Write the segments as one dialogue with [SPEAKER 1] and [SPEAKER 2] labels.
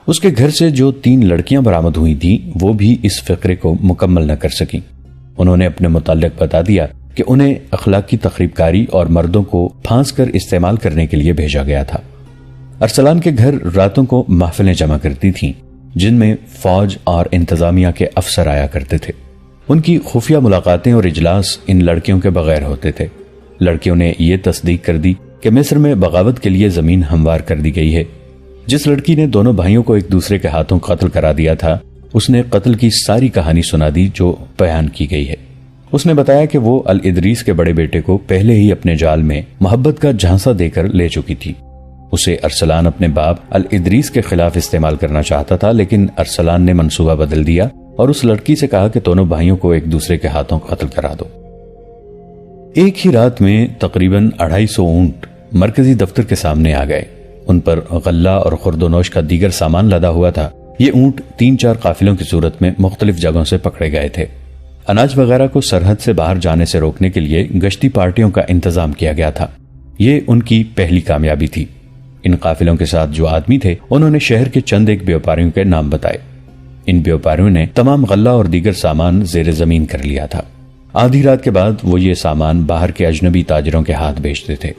[SPEAKER 1] اس کے گھر سے جو 3 لڑکیاں برآمد ہوئی تھیں وہ بھی اس فقرے کو مکمل نہ کر سکیں۔ انہوں نے اپنے متعلق بتا دیا کہ انہیں اخلاقی تخریب کاری اور مردوں کو پھانس کر استعمال کرنے کے لیے بھیجا گیا تھا۔ ارسلان کے گھر راتوں کو محفلیں جمع کرتی تھیں جن میں فوج اور انتظامیہ کے افسر آیا کرتے تھے۔ ان کی خفیہ ملاقاتیں اور اجلاس ان لڑکیوں کے بغیر ہوتے تھے۔ لڑکیوں نے یہ تصدیق کر دی کہ مصر میں بغاوت کے لیے زمین ہموار کر دی گئی ہے۔ جس لڑکی نے دونوں بھائیوں کو ایک دوسرے کے ہاتھوں قتل کرا دیا تھا اس نے قتل کی ساری کہانی سنا دی جو بیان کی گئی ہے۔ اس نے بتایا کہ وہ الادریس کے بڑے بیٹے کو پہلے ہی اپنے جال میں محبت کا جھانسا دے کر لے چکی تھی۔ اسے ارسلان اپنے باپ الادریس کے خلاف استعمال کرنا چاہتا تھا، لیکن ارسلان نے منصوبہ بدل دیا اور اس لڑکی سے کہا کہ دونوں بھائیوں کو ایک دوسرے کے ہاتھوں قتل کرا دو۔ ایک ہی رات میں تقریباً 250 اونٹ مرکزی دفتر کے سامنے آ گئے۔ ان پر غلہ اور خورد و نوش کا دیگر سامان لدا ہوا تھا۔ یہ اونٹ 3-4 قافلوں کی صورت میں مختلف جگہوں سے پکڑے گئے تھے۔ اناج وغیرہ کو سرحد سے باہر جانے سے روکنے کے لیے گشتی پارٹیوں کا انتظام کیا گیا تھا۔ یہ ان کی پہلی کامیابی تھی۔ ان قافلوں کے ساتھ جو آدمی تھے انہوں نے شہر کے چند ایک بیوپاریوں کے نام بتائے۔ ان بیوپاریوں نے تمام غلہ اور دیگر سامان زیر زمین کر لیا تھا۔ آدھی رات کے بعد وہ یہ سامان باہر کے اجنبی تاجروں کے ہاتھ بیچتے تھے۔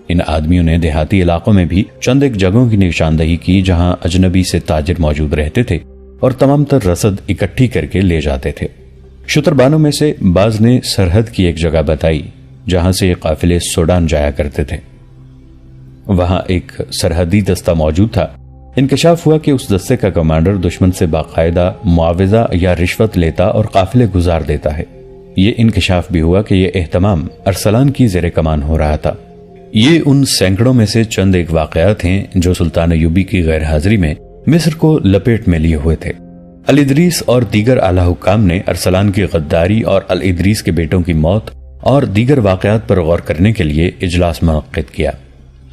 [SPEAKER 1] ان آدمیوں نے دیہاتی علاقوں میں بھی چند ایک جگہوں کی نشاندہی کی جہاں اجنبی سے تاجر موجود رہتے تھے اور تمام تر رسد اکٹھی کر کے لے جاتے تھے۔ شتربانوں میں سے بعض نے سرحد کی ایک جگہ بتائی جہاں سے یہ قافلے سوڈان جایا کرتے تھے۔ وہاں ایک سرحدی دستہ موجود تھا۔ انکشاف ہوا کہ اس دستے کا کمانڈر دشمن سے باقاعدہ معاوضہ یا رشوت لیتا اور قافلے گزار دیتا ہے۔ یہ انکشاف بھی ہوا کہ یہ اہتمام ارسلان کی زیر کمان ہو رہا تھا۔ یہ ان سینکڑوں میں سے چند ایک واقعات ہیں جو سلطان ایوبی کی غیر حاضری میں مصر کو لپیٹ میں لیے ہوئے تھے۔ الادریس اور دیگر اعلی حکام نے ارسلان کی غداری اور الادریس کے بیٹوں کی موت اور دیگر واقعات پر غور کرنے کے لیے اجلاس منعقد کیا۔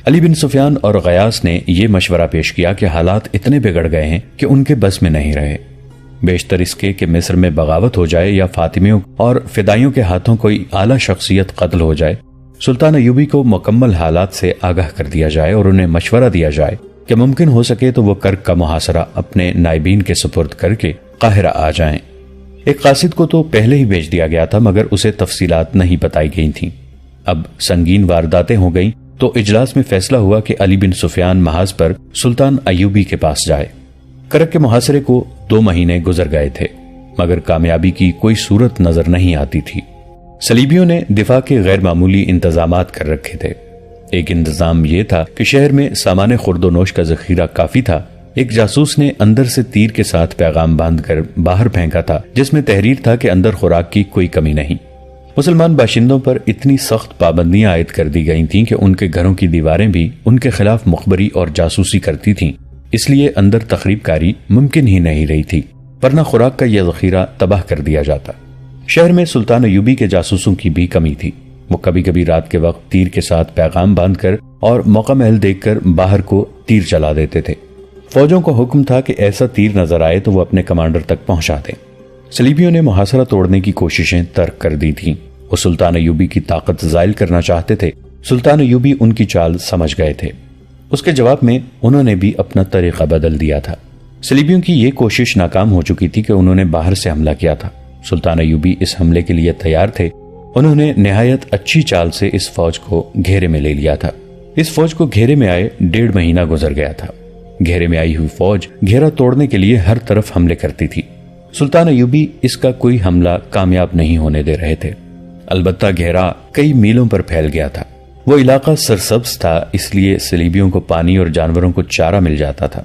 [SPEAKER 1] علی بن سفیان اور غیاث نے یہ مشورہ پیش کیا کہ حالات اتنے بگڑ گئے ہیں کہ ان کے بس میں نہیں رہے۔ بیشتر اس کے کہ مصر میں بغاوت ہو جائے یا فاطمیوں اور فدائیوں کے ہاتھوں کوئی اعلی شخصیت قتل ہو جائے، سلطان ایوبی کو مکمل حالات سے آگاہ کر دیا جائے اور انہیں مشورہ دیا جائے کہ ممکن ہو سکے تو وہ کرک کا محاصرہ اپنے نائبین کے سپرد کر کے قاہرہ آ جائیں۔ ایک قاصد کو تو پہلے ہی بھیج دیا گیا تھا مگر اسے تفصیلات نہیں بتائی گئی تھیں۔ اب سنگین وارداتیں ہو گئیں تو اجلاس میں فیصلہ ہوا کہ علی بن سفیان محاذ پر سلطان ایوبی کے پاس جائے۔ کرک کے محاصرے کو 2 مہینے گزر گئے تھے مگر کامیابی کی کوئی صورت نظر نہیں آتی تھی۔ صلیبیوں نے دفاع کے غیر معمولی انتظامات کر رکھے تھے۔ ایک انتظام یہ تھا کہ شہر میں سامان خورد و نوش کا ذخیرہ کافی تھا۔ ایک جاسوس نے اندر سے تیر کے ساتھ پیغام باندھ کر باہر پھینکا تھا جس میں تحریر تھا کہ اندر خوراک کی کوئی کمی نہیں۔ مسلمان باشندوں پر اتنی سخت پابندیاں عائد کر دی گئی تھیں کہ ان کے گھروں کی دیواریں بھی ان کے خلاف مخبری اور جاسوسی کرتی تھیں، اس لیے اندر تخریب کاری ممکن ہی نہیں رہی تھی، ورنہ خوراک کا یہ ذخیرہ تباہ کر دیا جاتا۔ شہر میں سلطان ایوبی کے جاسوسوں کی بھی کمی تھی۔ وہ کبھی کبھی رات کے وقت تیر کے ساتھ پیغام باندھ کر اور موقع محل دیکھ کر باہر کو تیر چلا دیتے تھے۔ فوجوں کو حکم تھا کہ ایسا تیر نظر آئے تو وہ اپنے کمانڈر تک پہنچا دیں۔ صلیبیوں نے محاصرہ توڑنے کی کوششیں ترک کر دی تھیں۔ وہ سلطان ایوبی کی طاقت زائل کرنا چاہتے تھے۔ سلطان ایوبی ان کی چال سمجھ گئے تھے۔ اس کے جواب میں انہوں نے بھی اپنا طریقہ بدل دیا تھا۔ صلیبیوں کی یہ کوشش ناکام ہو چکی تھی کہ انہوں نے باہر سے حملہ کیا تھا۔ سلطان ایوبی اس حملے کے لیے تیار تھے۔ انہوں نے نہایت اچھی چال سے اس فوج کو گھیرے میں لے لیا تھا۔ اس فوج کو گھیرے میں آئے 1.5 مہینہ گزر گیا تھا۔ گھیرے میں آئی ہوئی فوج گھیرا توڑنے کے لیے ہر طرف حملے کرتی تھی۔ سلطان ایوبی اس کا کوئی حملہ کامیاب نہیں ہونے دے رہے تھے۔ البتہ گھیرا کئی میلوں پر پھیل گیا تھا۔ وہ علاقہ سرسبز تھا، اس لیے صلیبیوں کو پانی اور جانوروں کو چارہ مل جاتا تھا۔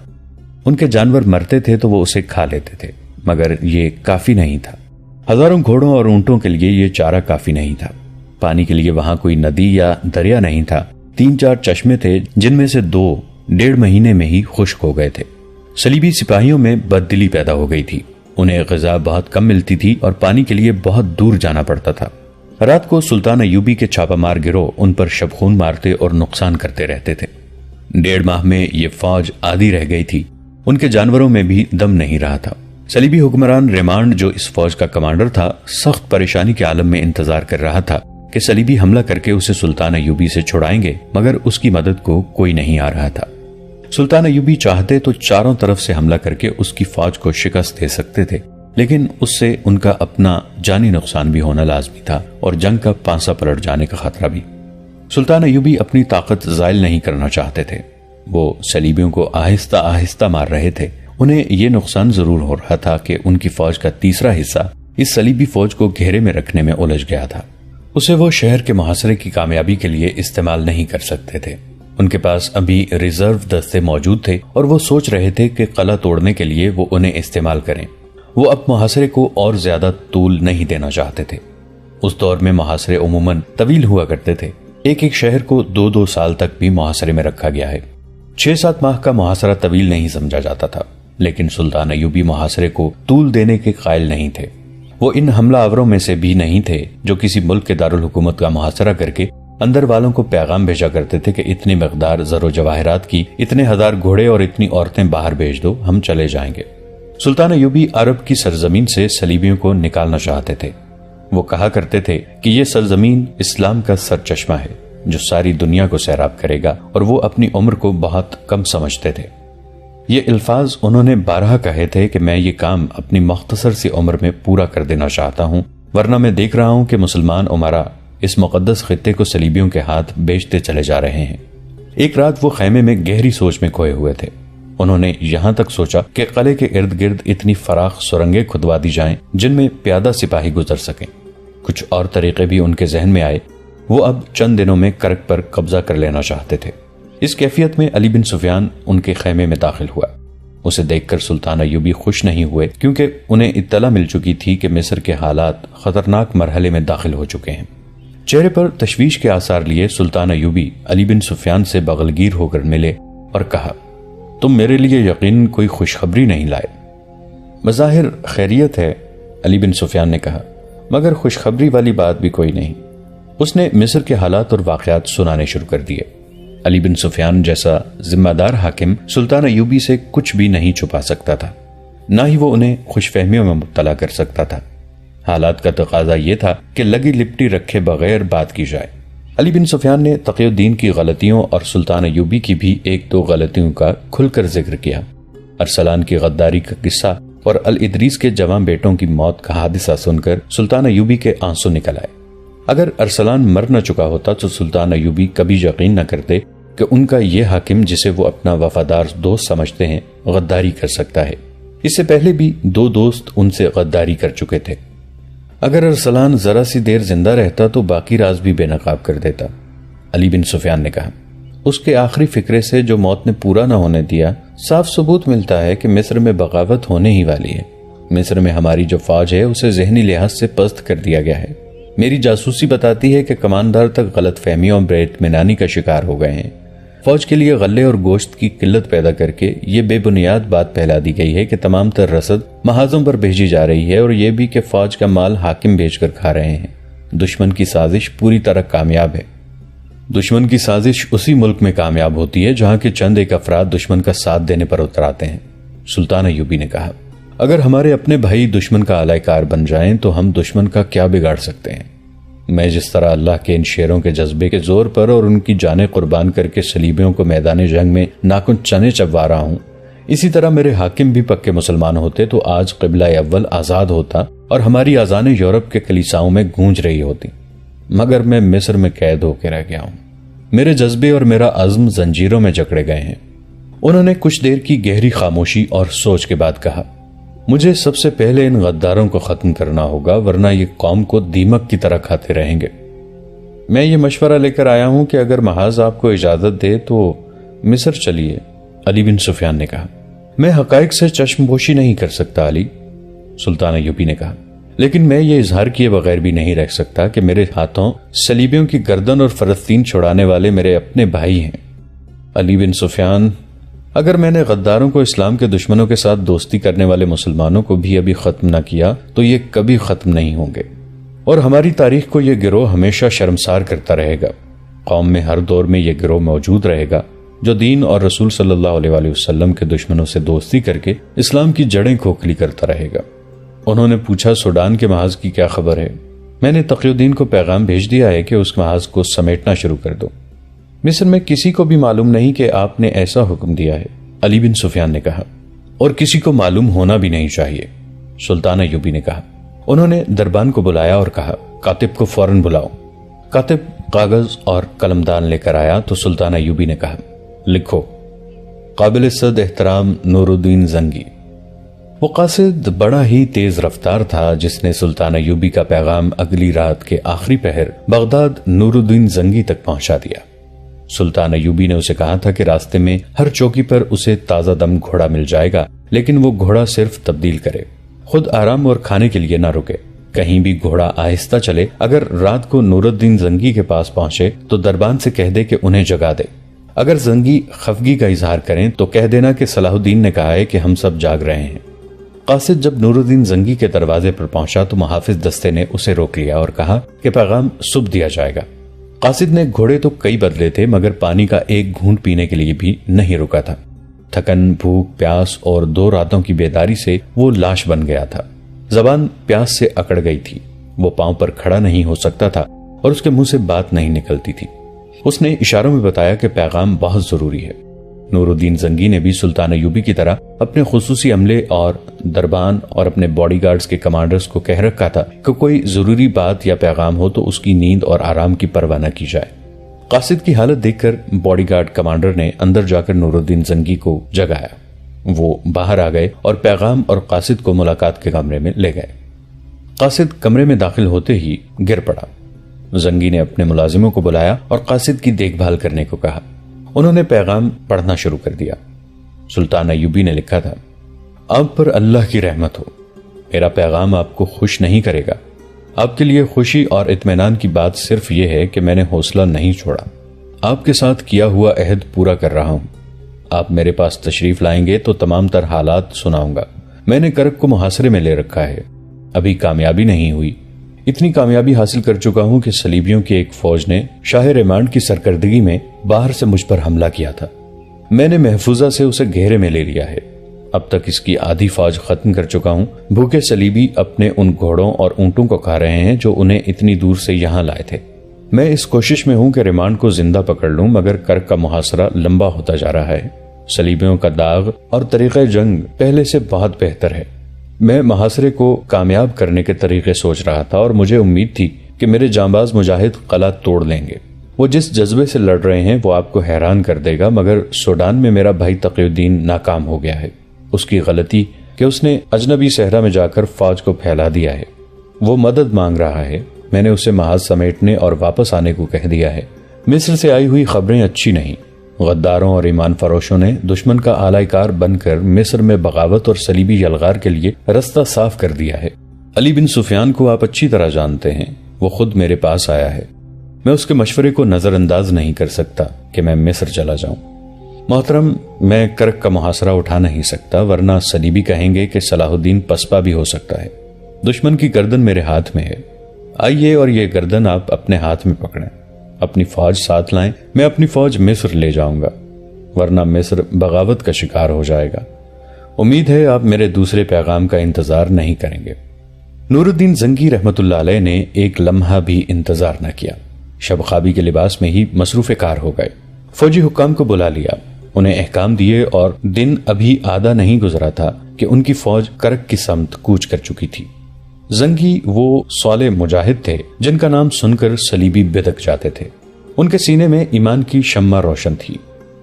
[SPEAKER 1] ان کے جانور مرتے تھے تو وہ اسے کھا لیتے تھے، مگر یہ کافی نہیں تھا۔ ہزاروں گھوڑوں اور اونٹوں کے لیے یہ چارہ کافی نہیں تھا۔ پانی کے لیے وہاں کوئی ندی یا دریا نہیں تھا۔ 3-4 چشمے تھے جن میں سے 2 1.5 مہینے میں ہی خشک ہو گئے تھے۔ صلیبی سپاہیوں میں بددلی پیدا ہو گئی تھی۔ انہیں غذا بہت کم ملتی تھی اور پانی کے لیے بہت دور جانا پڑتا تھا۔ رات کو سلطان ایوبی کے چھاپہ مار گروہ ان پر شبخون مارتے اور نقصان کرتے رہتے تھے۔ 1.5 ماہ میں یہ فوج آدھی رہ گئی تھی۔ ان کے جانوروں میں بھی دم نہیں رہا تھا۔ صلیبی حکمران ریمانڈ جو اس فوج کا کمانڈر تھا سخت پریشانی کے عالم میں انتظار کر رہا تھا کہ صلیبی حملہ کر کے اسے سلطان ایوبی سے چھڑائیں گے، مگر اس کی مدد کو کوئی نہیں آ رہا تھا۔ سلطان ایوبی چاہتے تو چاروں طرف سے حملہ کر کے اس کی فوج کو شکست دے سکتے تھے، لیکن اس سے ان کا اپنا جانی نقصان بھی ہونا لازمی تھا اور جنگ کا پانسا پلٹ جانے کا خطرہ بھی۔ سلطان ایوبی اپنی طاقت زائل نہیں کرنا چاہتے تھے۔ وہ صلیبیوں کو آہستہ آہستہ مار رہے تھے۔ انہیں یہ نقصان ضرور ہو رہا تھا کہ ان کی فوج کا تیسرا حصہ اس صلیبی فوج کو گھیرے میں رکھنے میں الجھ گیا تھا۔ اسے وہ شہر کے محاصرے کی کامیابی کے لیے استعمال نہیں کر سکتے تھے۔ ان کے پاس ابھی ریزرو دستے موجود تھے اور وہ سوچ رہے تھے کہ قلعہ توڑنے کے لیے وہ انہیں استعمال کریں۔ وہ اب محاصرے کو اور زیادہ طول نہیں دینا چاہتے تھے۔ اس دور میں محاصرے عموماً طویل ہوا کرتے تھے۔ ایک ایک شہر کو 2-2 سال تک بھی محاصرے میں رکھا گیا ہے۔ 6-7 ماہ کا محاصرہ طویل نہیں سمجھا جاتا تھا، لیکن سلطان ایوبی محاصرے کو طول دینے کے قائل نہیں تھے۔ وہ ان حملہ آوروں میں سے بھی نہیں تھے جو کسی ملک کے دارالحکومت کا محاصرہ کر کے اندر والوں کو پیغام بھیجا کرتے تھے کہ اتنی مقدار زر و جواہرات کی، اتنے ہزار گھوڑے اور اتنی عورتیں باہر بھیج دو، ہم چلے جائیں گے۔ سلطان ایوبی عرب کی سرزمین سے صلیبیوں کو نکالنا چاہتے تھے۔ وہ کہا کرتے تھے کہ یہ سرزمین اسلام کا سرچشمہ ہے جو ساری دنیا کو سیراب کرے گا، اور وہ اپنی عمر کو بہت کم سمجھتے تھے۔ یہ الفاظ انہوں نے بارہا کہے تھے کہ میں یہ کام اپنی مختصر سی عمر میں پورا کر دینا چاہتا ہوں، ورنہ میں دیکھ رہا ہوں کہ مسلمان امراء اس مقدس خطے کو صلیبیوں کے ہاتھ بیچتے چلے جا رہے ہیں۔ ایک رات وہ خیمے میں گہری سوچ میں کھوئے ہوئے تھے۔ انہوں نے یہاں تک سوچا کہ قلعے کے ارد گرد اتنی فراخ سرنگیں کھدوا دی جائیں جن میں پیادہ سپاہی گزر سکیں۔ کچھ اور طریقے بھی ان کے ذہن میں آئے۔ وہ اب چند دنوں میں کرک پر قبضہ کر لینا چاہتے تھے۔ اس کیفیت میں علی بن سفیان ان کے خیمے میں داخل ہوا۔ اسے دیکھ کر سلطان ایوبی خوش نہیں ہوئے، کیونکہ انہیں اطلاع مل چکی تھی کہ مصر کے حالات خطرناک مرحلے میں داخل ہو چکے ہیں۔ چہرے پر تشویش کے آثار لیے سلطان ایوبی علی بن سفیان سے بغلگیر ہو کر ملے اور کہا، تم میرے لیے یقیناً کوئی خوشخبری نہیں لائے۔ بظاہر خیریت ہے، علی بن سفیان نے کہا، مگر خوشخبری والی بات بھی کوئی نہیں۔ اس نے مصر کے حالات اور واقعات سنانے شروع کر دیے۔ علی بن سفیان جیسا ذمہ دار حاکم سلطان ایوبی سے کچھ بھی نہیں چھپا سکتا تھا، نہ ہی وہ انہیں خوش فہمیوں میں مبتلا کر سکتا تھا۔ حالات کا تقاضا یہ تھا کہ لگی لپٹی رکھے بغیر بات کی جائے۔ علی بن سفیان نے تقی الدین کی غلطیوں اور سلطان ایوبی کی بھی 1-2 غلطیوں کا کھل کر ذکر کیا۔ ارسلان کی غداری کا قصہ اور الادریس کے جواں بیٹوں کی موت کا حادثہ سن کر سلطان ایوبی کے آنسو نکل آئے۔ اگر ارسلان مر نہ چکا ہوتا تو سلطان ایوبی کبھی یقین نہ کرتے کہ ان کا یہ حاکم جسے وہ اپنا وفادار دوست سمجھتے ہیں غداری کر سکتا ہے۔ اس سے پہلے بھی 2 دوست ان سے غداری کر چکے تھے۔ اگر ارسلان ذرا سی دیر زندہ رہتا تو باقی راز بھی بے نقاب کر دیتا، علی بن سفیان نے کہا۔ اس کے آخری فکرے سے جو موت نے پورا نہ ہونے دیا، صاف ثبوت ملتا ہے کہ مصر میں بغاوت ہونے ہی والی ہے۔ مصر میں ہماری جو فوج ہے اسے ذہنی لحاظ سے پست کر دیا گیا ہے۔ میری جاسوسی بتاتی ہے کہ کماندار تک غلط فہمیوں اور بے اطمینانی کا شکار ہو گئے ہیں۔ فوج کے لیے غلے اور گوشت کی قلت پیدا کر کے یہ بے بنیاد بات پھیلا دی گئی ہے کہ تمام تر رسد محاذوں پر بھیجی جا رہی ہے، اور یہ بھی کہ فوج کا مال حاکم بیچ کر کھا رہے ہیں۔ دشمن کی سازش پوری طرح کامیاب ہے۔ دشمن کی سازش اسی ملک میں کامیاب ہوتی ہے جہاں کے چند ایک افراد دشمن کا ساتھ دینے پر اتر آتے ہیں۔ سلطان ایوبی نے کہا، اگر ہمارے اپنے بھائی دشمن کا اعلی کار بن جائیں تو ہم دشمن کا کیا بگاڑ سکتے ہیں؟ میں جس طرح اللہ کے ان شیروں کے جذبے کے زور پر اور ان کی جانیں قربان کر کے صلیبیوں کو میدان جنگ میں ناخن چنے چبوا رہا ہوں، اسی طرح میرے حاکم بھی پکے مسلمان ہوتے تو آج قبلہ اول آزاد ہوتا اور ہماری اذانیں یورپ کے کلیساؤں میں گونج رہی ہوتی، مگر میں مصر میں قید ہو کے رہ گیا ہوں۔ میرے جذبے اور میرا عزم زنجیروں میں جکڑے گئے ہیں۔ انہوں نے کچھ دیر کی گہری خاموشی اور سوچ کے بعد کہا، مجھے سب سے پہلے ان غداروں کو ختم کرنا ہوگا، ورنہ یہ قوم کو دیمک کی طرح کھاتے رہیں گے۔ میں یہ مشورہ لے کر آیا ہوں کہ اگر محاذ آپ کو اجازت دے تو مصر چلیے، علی بن سفیان نے کہا۔ میں حقائق سے چشم پوشی نہیں کر سکتا علی، سلطان ایوبی نے کہا، لیکن میں یہ اظہار کیے بغیر بھی نہیں رہ سکتا کہ میرے ہاتھوں صلیبیوں کی گردن اور فلسطین چھڑانے والے میرے اپنے بھائی ہیں۔ علی بن سفیان، اگر میں نے غداروں کو اسلام کے دشمنوں کے ساتھ دوستی کرنے والے مسلمانوں کو بھی ابھی ختم نہ کیا تو یہ کبھی ختم نہیں ہوں گے، اور ہماری تاریخ کو یہ گروہ ہمیشہ شرمسار کرتا رہے گا۔ قوم میں ہر دور میں یہ گروہ موجود رہے گا جو دین اور رسول صلی اللہ علیہ وسلم کے دشمنوں سے دوستی کر کے اسلام کی جڑیں کھوکھلی کرتا رہے گا۔ انہوں نے پوچھا، سوڈان کے محاذ کی کیا خبر ہے؟ میں نے تقی الدین کو پیغام بھیج دیا ہے کہ اس محاذ کو سمیٹنا شروع کر دو۔ مصر میں کسی کو بھی معلوم نہیں کہ آپ نے ایسا حکم دیا ہے، علی بن سفیان نے کہا، اور کسی کو معلوم ہونا بھی نہیں چاہیے، سلطان ایوبی نے کہا۔ انہوں نے دربان کو بلایا اور کہا، کاتب کو فوراً بلاؤ۔ کاتب کاغذ اور قلمدان لے کر آیا تو سلطان ایوبی نے کہا، لکھو، قابل صد احترام نور الدین زنگی۔ وہ قاصد بڑا ہی تیز رفتار تھا جس نے سلطان ایوبی کا پیغام اگلی رات کے آخری پہر بغداد نور الدین زنگی تک پہنچا دیا۔ سلطان ایوبی نے اسے کہا تھا کہ راستے میں ہر چوکی پر اسے تازہ دم گھوڑا مل جائے گا، لیکن وہ گھوڑا صرف تبدیل کرے، خود آرام اور کھانے کے لیے نہ رکے، کہیں بھی گھوڑا آہستہ چلے۔ اگر رات کو نور الدین زنگی کے پاس پہنچے تو دربان سے کہہ دے کہ انہیں جگا دے۔ اگر زنگی خفگی کا اظہار کریں تو کہہ دینا کہ صلاح الدین نے کہا ہے کہ ہم سب جاگ رہے ہیں۔ قاصد جب نور الدین زنگی کے دروازے پر پہنچا تو محافظ دستے نے اسے روک لیا اور کہا کہ پیغام صبح دیا جائے گا۔ قاصد نے گھوڑے تو کئی بدلے تھے مگر پانی کا ایک گھونٹ پینے کے لیے بھی نہیں رکا تھا۔ تھکن، بھوک، پیاس اور 2 راتوں کی بیداری سے وہ لاش بن گیا تھا۔ زبان پیاس سے اکڑ گئی تھی، وہ پاؤں پر کھڑا نہیں ہو سکتا تھا اور اس کے منہ سے بات نہیں نکلتی تھی۔ اس نے اشاروں میں بتایا کہ پیغام بہت ضروری ہے۔ نور الدین زنگی نے بھی سلطان ایوبی کی طرح اپنے خصوصی عملے اور دربان اور اپنے باڈی گارڈز کے کمانڈرز کو کہہ رکھا تھا کہ کوئی ضروری بات یا پیغام ہو تو اس کی نیند اور آرام کی پرواہ نہ کی جائے۔ قاصد کی حالت دیکھ کر باڈی گارڈ کمانڈر نے اندر جا کر نور الدین زنگی کو جگایا۔ وہ باہر آ گئے اور پیغام اور قاصد کو ملاقات کے کمرے میں لے گئے۔ قاصد کمرے میں داخل ہوتے ہی گر پڑا۔ زنگی نے اپنے ملازموں کو بلایا اور قاصد کی دیکھ بھال کرنے کو کہا۔ انہوں نے پیغام پڑھنا شروع کر دیا۔ سلطان ایوبی نے لکھا تھا، آپ پر اللہ کی رحمت ہو، میرا پیغام آپ کو خوش نہیں کرے گا۔ آپ کے لیے خوشی اور اطمینان کی بات صرف یہ ہے کہ میں نے حوصلہ نہیں چھوڑا، آپ کے ساتھ کیا ہوا عہد پورا کر رہا ہوں۔ آپ میرے پاس تشریف لائیں گے تو تمام تر حالات سناؤں گا۔ میں نے کرک کو محاصرے میں لے رکھا ہے، ابھی کامیابی نہیں ہوئی۔ اتنی کامیابی حاصل کر چکا ہوں کہ صلیبیوں کی ایک فوج نے شاہ ریمانڈ کی سرکردگی میں باہر سے مجھ پر حملہ کیا تھا۔ میں نے محفوظہ سے اسے گھیرے میں لے لیا ہے۔ اب تک اس کی آدھی فوج ختم کر چکا ہوں۔ بھوکے صلیبی اپنے ان گھوڑوں اور اونٹوں کو کھا رہے ہیں جو انہیں اتنی دور سے یہاں لائے تھے۔ میں اس کوشش میں ہوں کہ ریمانڈ کو زندہ پکڑ لوں، مگر کرک کا محاصرہ لمبا ہوتا جا رہا ہے۔ صلیبیوں کا داغ اور طریقہ جنگ پہلے سے بہت بہتر ہے۔ میں محاصرے کو کامیاب کرنے کے طریقے سوچ رہا تھا اور مجھے امید تھی کہ میرے جانباز مجاہد قلعہ توڑ لیں گے۔ وہ جس جذبے سے لڑ رہے ہیں وہ آپ کو حیران کر دے گا، مگر سوڈان میں میرا بھائی تقی الدین ناکام ہو گیا ہے۔ اس کی غلطی کہ اس نے اجنبی صحرا میں جا کر فوج کو پھیلا دیا ہے۔ وہ مدد مانگ رہا ہے، میں نے اسے محاذ سمیٹنے اور واپس آنے کو کہہ دیا ہے۔ مصر سے آئی ہوئی خبریں اچھی نہیں۔ غداروں اور ایمان فروشوں نے دشمن کا آلائے کار بن کر مصر میں بغاوت اور صلیبی یلغار کے لیے رستہ صاف کر دیا ہے۔ علی بن سفیان کو آپ اچھی طرح جانتے ہیں، وہ خود میرے پاس آیا ہے۔ میں اس کے مشورے کو نظر انداز نہیں کر سکتا کہ میں مصر چلا جاؤں۔ محترم، میں کرک کا محاصرہ اٹھا نہیں سکتا، ورنہ صلیبی کہیں گے کہ صلاح الدین پسپا بھی ہو سکتا ہے۔ دشمن کی گردن میرے ہاتھ میں ہے، آئیے اور یہ گردن آپ اپنے ہاتھ میں پکڑیں۔ اپنی فوج ساتھ لائیں، میں اپنی فوج مصر لے جاؤں گا، ورنہ مصر بغاوت کا شکار ہو جائے گا۔ امید ہے آپ میرے دوسرے پیغام کا انتظار نہیں کریں گے۔ نور الدین زنگی رحمت اللہ علیہ نے ایک لمحہ بھی انتظار نہ کیا، شب خوابی کے لباس میں ہی مصروف کار ہو گئے۔ فوجی حکام کو بلا لیا، انہیں احکام دیے اور دن ابھی آدھا نہیں گزرا تھا کہ ان کی فوج کرک کی سمت کوچ کر چکی تھی۔ زنگی وہ صالح مجاہد تھے جن کا نام سن کر صلیبی بدک جاتے تھے۔ ان کے سینے میں ایمان کی شمع روشن تھی۔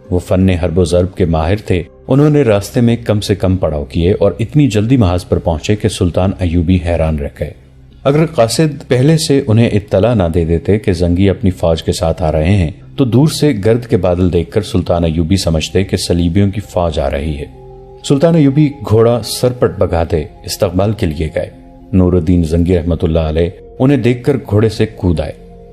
[SPEAKER 1] وہ فن حرب و ضرب کے ماہر تھے۔ انہوں نے راستے میں کم سے کم پڑاؤ کیے اور اتنی جلدی محاذ پر پہنچے کہ سلطان ایوبی حیران رہ گئے۔ اگر قاصد پہلے سے انہیں اطلاع نہ دے دیتے کہ زنگی اپنی فوج کے ساتھ آ رہے ہیں تو دور سے گرد کے بادل دیکھ کر سلطان ایوبی سمجھتے کہ صلیبیوں کی فوج آ رہی ہے۔ سلطان ایوبی گھوڑا سرپٹ بگاتے استقبال کے لیے گئے۔ نور الدین زنگی رحمت اللہ علیہ انہیں دیکھ کر گھوڑے سے کود آئے۔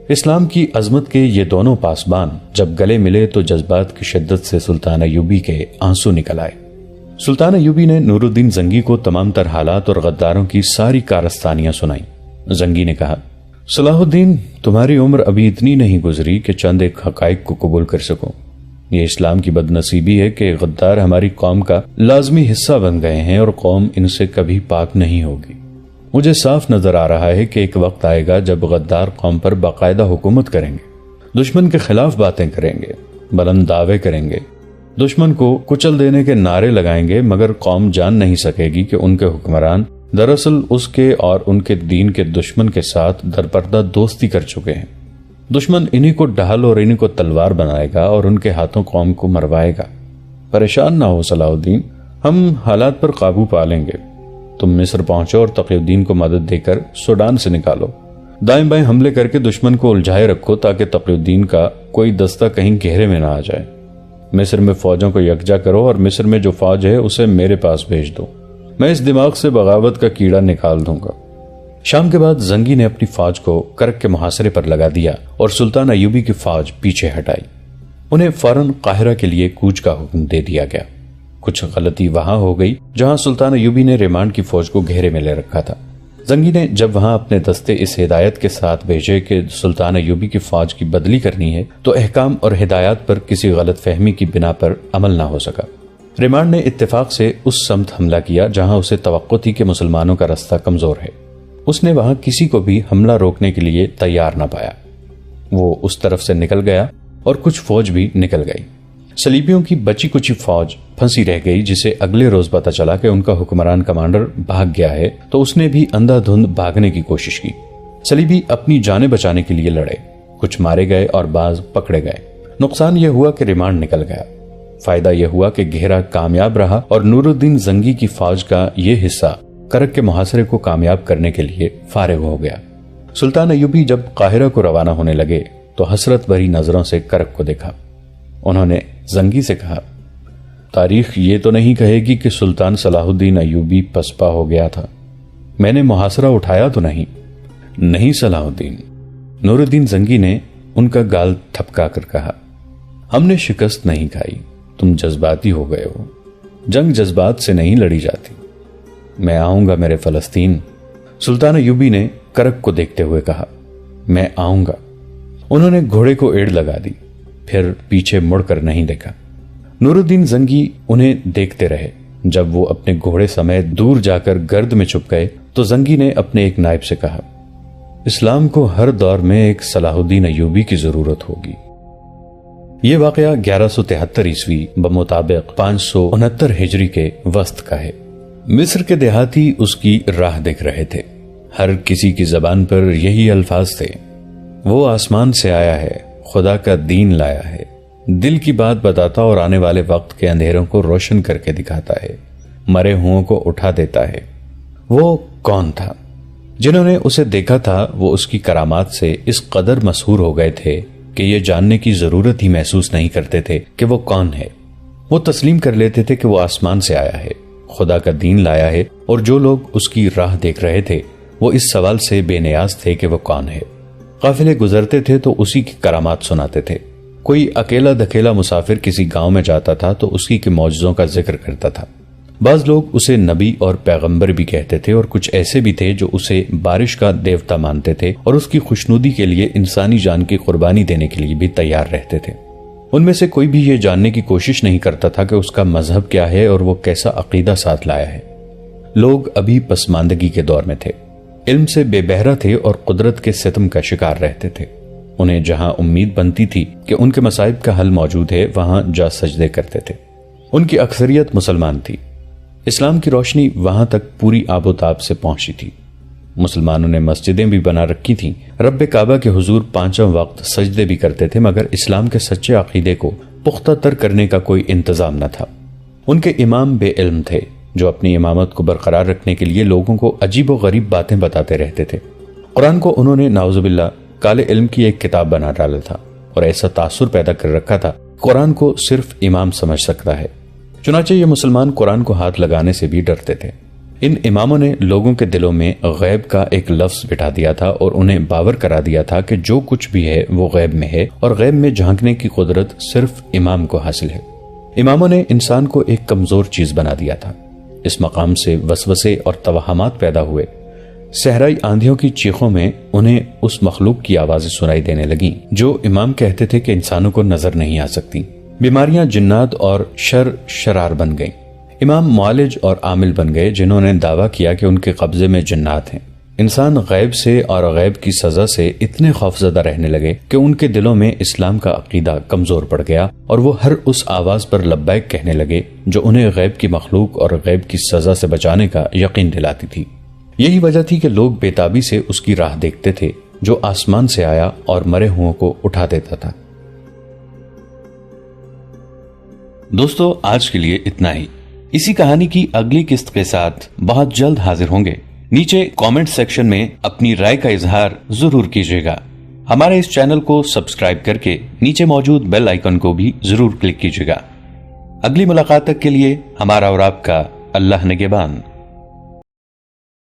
[SPEAKER 1] اسلام کی عظمت کے یہ دونوں پاسبان جب گلے ملے تو جذبات کی شدت سے سلطان ایوبی کے آنسو نکل آئے۔ سلطان ایوبی نے نور الدین زنگی کو تمام تر حالات اور غداروں کی ساری کارستانیاں سنائیں۔ زنگی نے کہا، صلاح الدین، تمہاری عمر ابھی اتنی نہیں گزری کہ چند ایک حقائق کو قبول کر سکو۔ یہ اسلام کی بد نصیبی ہے کہ غدار ہماری قوم کا لازمی حصہ بن گئے ہیں اور قوم ان سے کبھی پاک نہیں ہوگی۔ مجھے صاف نظر آ رہا ہے کہ ایک وقت آئے گا جب غدار قوم پر باقاعدہ حکومت کریں گے۔ دشمن کے خلاف باتیں کریں گے، بلند دعوے کریں گے، دشمن کو کچل دینے کے نعرے لگائیں گے، مگر قوم جان نہیں سکے گی کہ ان کے حکمران دراصل اس کے اور ان کے دین کے دشمن کے ساتھ درپردہ دوستی کر چکے ہیں۔ دشمن انہی کو ڈھال اور انہی کو تلوار بنائے گا اور ان کے ہاتھوں قوم کو مروائے گا۔ پریشان نہ ہو صلاح الدین، ہم حالات پر قابو پا لیں گے۔ تم مصر پہنچو اور تقی الدین کو مدد دے کر سوڈان سے نکالو۔ دائیں بائیں حملے کر کے دشمن کو الجھائے رکھو تاکہ تقی الدین کا کوئی دستہ کہیں گہرے میں نہ آ جائے۔ مصر میں فوجوں کو یکجا کرو اور مصر میں جو فوج ہے اسے میرے پاس بھیج دو، میں اس دماغ سے بغاوت کا کیڑا نکال دوں گا۔ شام کے بعد زنگی نے اپنی فوج کو کرک کے محاصرے پر لگا دیا اور سلطان ایوبی کی فوج پیچھے ہٹائی۔ انہیں فوراً قاہرہ کے لیے کوچ کا حکم دے دیا گیا۔ کچھ غلطی وہاں ہو گئی جہاں سلطان ایوبی نے ریمانڈ کی فوج کو گھیرے میں لے رکھا تھا۔ زنگی نے جب وہاں اپنے دستے اس ہدایت کے ساتھ بھیجے کہ سلطان ایوبی کی فوج کی بدلی کرنی ہے تو احکام اور ہدایات پر کسی غلط فہمی کی بنا پر عمل نہ ہو سکا۔ ریمانڈ نے اتفاق سے اس سمت حملہ کیا جہاں اسے توقع تھی کہ مسلمانوں کا رستہ کمزور ہے۔ اس نے وہاں کسی کو بھی حملہ روکنے کے لیے تیار نہ پایا۔ وہ اس طرف سے نکل گیا اور کچھ فوج بھی نکل گئی۔ صلیبیوں کی بچی کچی فوج پھنسی رہ گئی، جسے اگلے روز پتہ چلا کہ ان کا حکمران کمانڈر بھاگ گیا ہے، تو اس نے بھی اندھا دھند بھاگنے کی کوشش کی۔ صلیبی اپنی جانیں بچانے کے لیے لڑے، کچھ مارے گئے اور بعض پکڑے گئے۔ نقصان یہ ہوا کہ ریمانڈ نکل گیا۔ فائدہ یہ ہوا کہ گھیرا کامیاب رہا اور نور الدین زنگی کی فوج کا یہ حصہ کرک کے محاصرے کو کامیاب کرنے کے لیے فارغ ہو گیا۔ سلطان ایوبی جب قاہرہ کو روانہ ہونے لگے تو حسرت بھری نظروں سے کرک کو دیکھا۔ انہوں نے زنگی سے کہا، تاریخ یہ تو نہیں کہے گی کہ سلطان صلاح الدین ایوبی پسپا ہو گیا تھا؟ میں نے محاصرہ اٹھایا تو نہیں؟ نہیں صلاح الدین، نور الدین زنگی نے ان کا گال تھپکا کر کہا، ہم نے شکست نہیں کھائی، تم جذباتی ہو گئے ہو۔ جنگ جذبات سے نہیں لڑی جاتی۔ میں آؤں گا میرے فلسطین، سلطان ایوبی نے کرک کو دیکھتے ہوئے کہا۔ میں آؤں گا۔ انہوں نے گھوڑے کو ایڑ لگا دی، پھر پیچھے مڑ کر نہیں دیکھا۔ نور الدین زنگی انہیں دیکھتے رہے۔ جب وہ اپنے گھوڑے سمیت دور جا کر گرد میں چھپ گئے تو زنگی نے اپنے ایک نائب سے کہا، اسلام کو ہر دور میں ایک صلاح الدین ایوبی کی ضرورت ہوگی۔ یہ واقعہ 1173 عیسوی بمطابق 569 ہجری کے وسط کا ہے۔ مصر کے دیہاتی اس کی راہ دیکھ رہے تھے۔ ہر کسی کی زبان پر یہی الفاظ تھے، وہ آسمان سے آیا ہے، خدا کا دین لایا ہے، دل کی بات بتاتا اور آنے والے وقت کے اندھیروں کو روشن کر کے دکھاتا ہے، مرے ہوں کو اٹھا دیتا ہے۔ وہ کون تھا؟ جنہوں نے اسے دیکھا تھا وہ اس کی کرامات سے اس قدر مسحور ہو گئے تھے کہ یہ جاننے کی ضرورت ہی محسوس نہیں کرتے تھے کہ وہ کون ہے۔ وہ تسلیم کر لیتے تھے کہ وہ آسمان سے آیا ہے، خدا کا دین لایا ہے، اور جو لوگ اس کی راہ دیکھ رہے تھے وہ اس سوال سے بے نیاز تھے کہ وہ کون ہے۔ قافلے گزرتے تھے تو اسی کی کرامات سناتے تھے۔ کوئی اکیلا دکیلا مسافر کسی گاؤں میں جاتا تھا تو اسی کے معجزوں کا ذکر کرتا تھا۔ بعض لوگ اسے نبی اور پیغمبر بھی کہتے تھے، اور کچھ ایسے بھی تھے جو اسے بارش کا دیوتا مانتے تھے اور اس کی خوشنودی کے لیے انسانی جان کی قربانی دینے کے لیے بھی تیار رہتے تھے۔ ان میں سے کوئی بھی یہ جاننے کی کوشش نہیں کرتا تھا کہ اس کا مذہب کیا ہے اور وہ کیسا عقیدہ ساتھ لایا ہے۔ لوگ ابھی پسماندگی کے دور میں تھے، علم سے بے بہرا تھے اور قدرت کے ستم کا شکار رہتے تھے۔ انہیں جہاں امید بنتی تھی کہ ان کے مصائب کا حل موجود ہے وہاں جا سجدے کرتے تھے۔ ان کی اکثریت مسلمان تھی۔ اسلام کی روشنی وہاں تک پوری آب و تاب سے پہنچی تھی۔ مسلمانوں نے مسجدیں بھی بنا رکھی تھیں، رب کعبہ کے حضور 5 وقت سجدے بھی کرتے تھے، مگر اسلام کے سچے عقیدے کو پختہ تر کرنے کا کوئی انتظام نہ تھا۔ ان کے امام بے علم تھے جو اپنی امامت کو برقرار رکھنے کے لیے لوگوں کو عجیب و غریب باتیں بتاتے رہتے تھے۔ قرآن کو انہوں نے نعوذ باللہ کالے علم کی ایک کتاب بنا ڈالا تھا اور ایسا تاثر پیدا کر رکھا تھا، قرآن کو صرف امام سمجھ سکتا ہے۔ چنانچہ یہ مسلمان قرآن کو ہاتھ لگانے سے بھی ڈرتے تھے۔ ان اماموں نے لوگوں کے دلوں میں غیب کا ایک لفظ بٹھا دیا تھا اور انہیں باور کرا دیا تھا کہ جو کچھ بھی ہے وہ غیب میں ہے اور غیب میں جھانکنے کی قدرت صرف امام کو حاصل ہے۔ اماموں نے انسان کو ایک کمزور چیز بنا دیا تھا۔ اس مقام سے وسوسے اور توہمات پیدا ہوئے۔ صحرائی آندھیوں کی چیخوں میں انہیں اس مخلوق کی آوازیں سنائی دینے لگیں جو امام کہتے تھے کہ انسانوں کو نظر نہیں آ سکتی۔ بیماریاں جنات اور شرار بن گئیں۔ امام معالج اور عامل بن گئے جنہوں نے دعویٰ کیا کہ ان کے قبضے میں جنات ہیں۔ انسان غیب سے اور غیب کی سزا سے اتنے خوفزدہ رہنے لگے کہ ان کے دلوں میں اسلام کا عقیدہ کمزور پڑ گیا اور وہ ہر اس آواز پر لبیک کہنے لگے جو انہیں غیب کی مخلوق اور غیب کی سزا سے بچانے کا یقین دلاتی تھی۔ یہی وجہ تھی کہ لوگ بےتابی سے اس کی راہ دیکھتے تھے جو آسمان سے آیا اور مرے ہوئوں کو اٹھا دیتا تھا۔ دوستو، آج کے لیے اتنا ہی۔ اسی کہانی کی اگلی قسط کے ساتھ بہت جلد حاضر ہوں گے۔ نیچے کامنٹ سیکشن میں اپنی رائے کا اظہار ضرور کیجیے گا۔ ہمارے اس چینل کو سبسکرائب کر کے نیچے موجود بیل آئیکن کو بھی ضرور کلک کیجیے گا۔ اگلی ملاقات تک کے لیے ہمارا اور آپ کا اللہ نگہبان۔